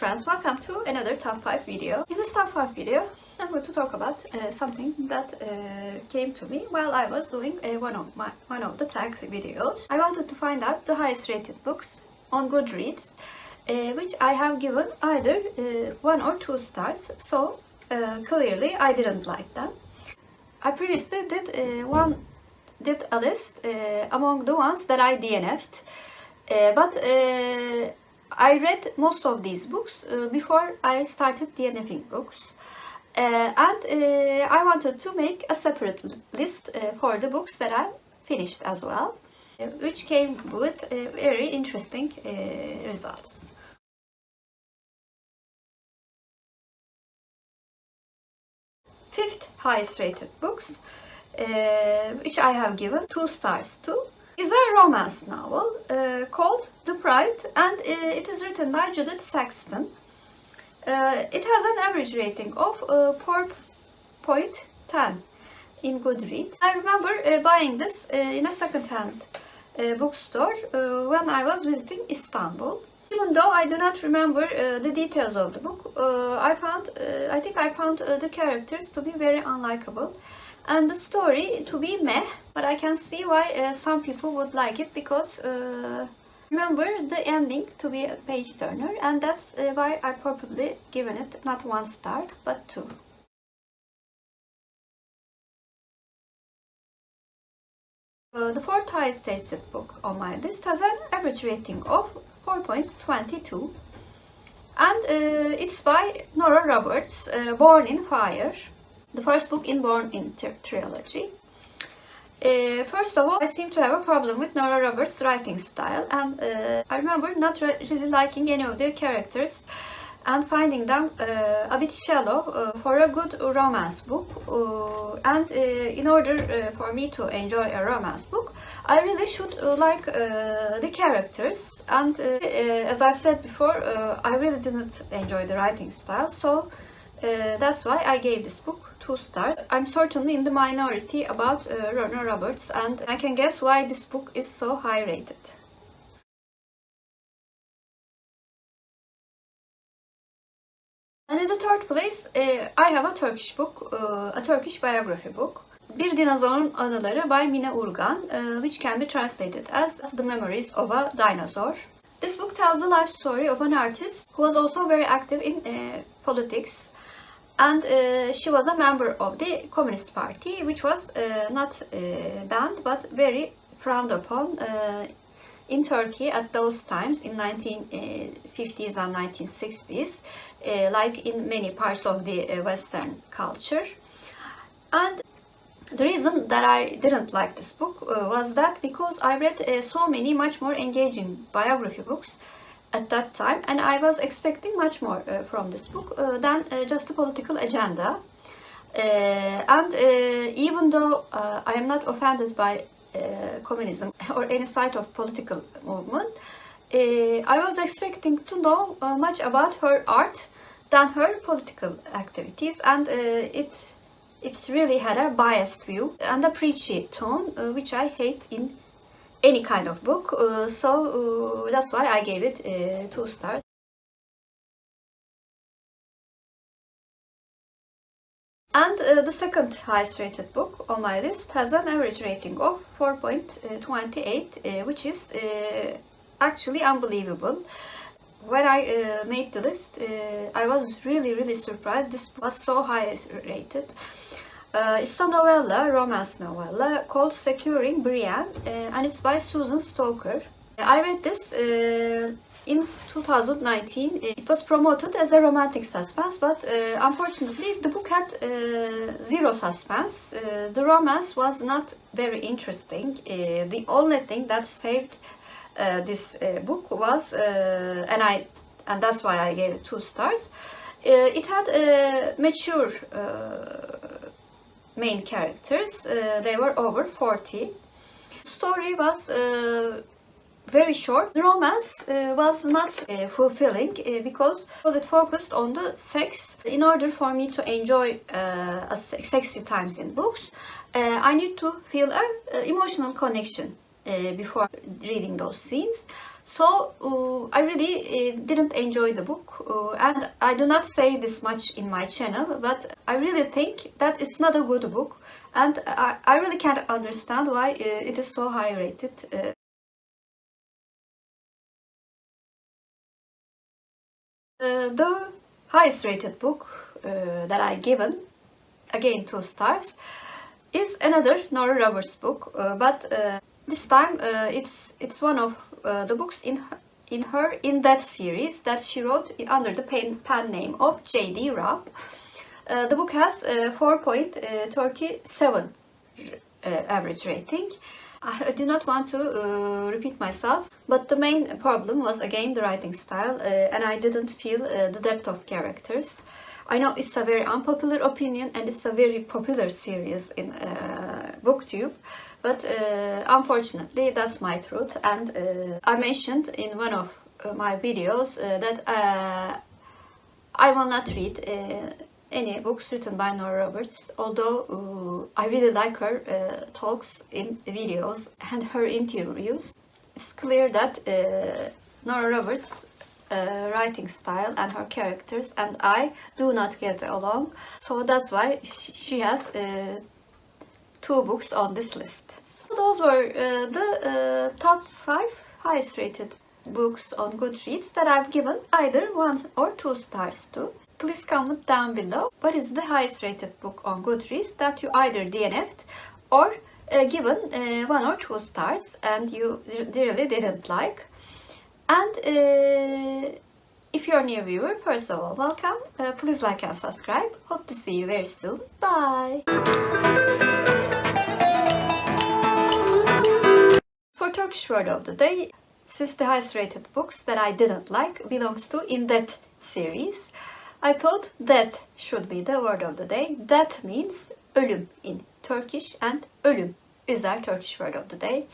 friends, welcome to another top 5 video. In this top 5 video, I'm going to talk about something that came to me while I was doing one of the tags videos. I wanted to find out the highest rated books on Goodreads, which I have given either 1 or 2 stars, so clearly I didn't like them. I previously did a list among the ones that I DNF'd, but I read most of these books before I started DNFing books, and I wanted to make a separate list for the books that I finished as well, which came with very interesting results. Fifth highest rated books, which I have given 2 stars to, is a romance novel called The Bride, and it is written by Judith Saxton. It has an average rating of 4.10 in Goodreads. I remember buying this in a second-hand bookstore when I was visiting Istanbul. Even though I do not remember the details of the book, I think I found the characters to be very unlikable and the story to be meh, but I can see why some people would like it, because remember the ending to be a page turner, and that's why I probably given it not 1 star but 2. The 4th highest rated book on my list has an average rating of 4.22, and it's by Nora Roberts, Born in Fire, the first book in Born in trilogy. First of all, I seem to have a problem with Nora Roberts' writing style, and I remember not really liking any of their characters and finding them a bit shallow for a good romance book. And in order for me to enjoy a romance book, I really should like the characters. And as I said before, I really didn't enjoy the writing style, so that's why I gave this book 2 stars. I'm certainly in the minority about Nora Roberts, and I can guess why this book is so high rated. And in the 3rd place, I have a Turkish book, a Turkish biography book. Bir Dinozorun Anıları by Mina Urgan, which can be translated as The Memories of a Dinosaur. This book tells the life story of an artist who was also very active in politics, and she was a member of the Communist Party, which was not banned but very frowned upon in Turkey at those times in 1950s and 1960s, like in many parts of the Western culture. And the reason that I didn't like this book was that because I read so many much more engaging biography books at that time, and I was expecting much more from this book than just a political agenda. And even though I am not offended by communism or any side of political movement, I was expecting to know much about her art than her political activities, and it really had a biased view and a preachy tone, which I hate in any kind of book, so that's why I gave it 2 stars. And the 2nd highest rated book on my list has an average rating of 4.28, which is actually unbelievable. When I made the list, I was really surprised. This was so high rated. It's a novella, romance novella, called Securing Brianna, and it's by Stoker. I read this in 2019. It was promoted as a romantic suspense, but unfortunately the book had 0 suspense. The romance was not very interesting. The only thing that saved this book was, and that's why I gave it 2 stars, it had mature main characters. They were over 40. The story was very short. The romance was not fulfilling because it focused on the sex. In order for me to enjoy sexy times in books, I need to feel an emotional connection before reading those scenes. So I really didn't enjoy the book, and I do not say this much in my channel, but I really think that it's not a good book, and I really can't understand why it is so high rated. The highest rated book that I given, again 2 stars, is another Nora Roberts book, but this time it's one of the books in her In That series that she wrote under the pen name of J.D. Robb. The book has 4.37 average rating. I do not want to repeat myself, but the main problem was again the writing style, and I didn't feel the depth of characters. I know it's a very unpopular opinion and it's a very popular series in BookTube, but unfortunately that's my truth, and I mentioned in one of my videos that I will not read any books written by Nora Roberts, although I really like her talks in videos and her interviews. It's clear that Nora Roberts' writing style and her characters and I do not get along, so that's why she has 2 books on this list. Those were the top 5 highest rated books on Goodreads that I've given either 1 or 2 stars to. Please comment down below what is the highest rated book on Goodreads that you either DNF'd or given 1 or 2 stars and you really didn't like. And if you're a new viewer, first of all, welcome. Please like and subscribe. Hope to see you very soon. Bye! For Turkish word of the day, since the highest rated books that I didn't like belongs to In That series, I thought that should be the word of the day. That means ölüm in Turkish, and ölüm is our Turkish word of the day.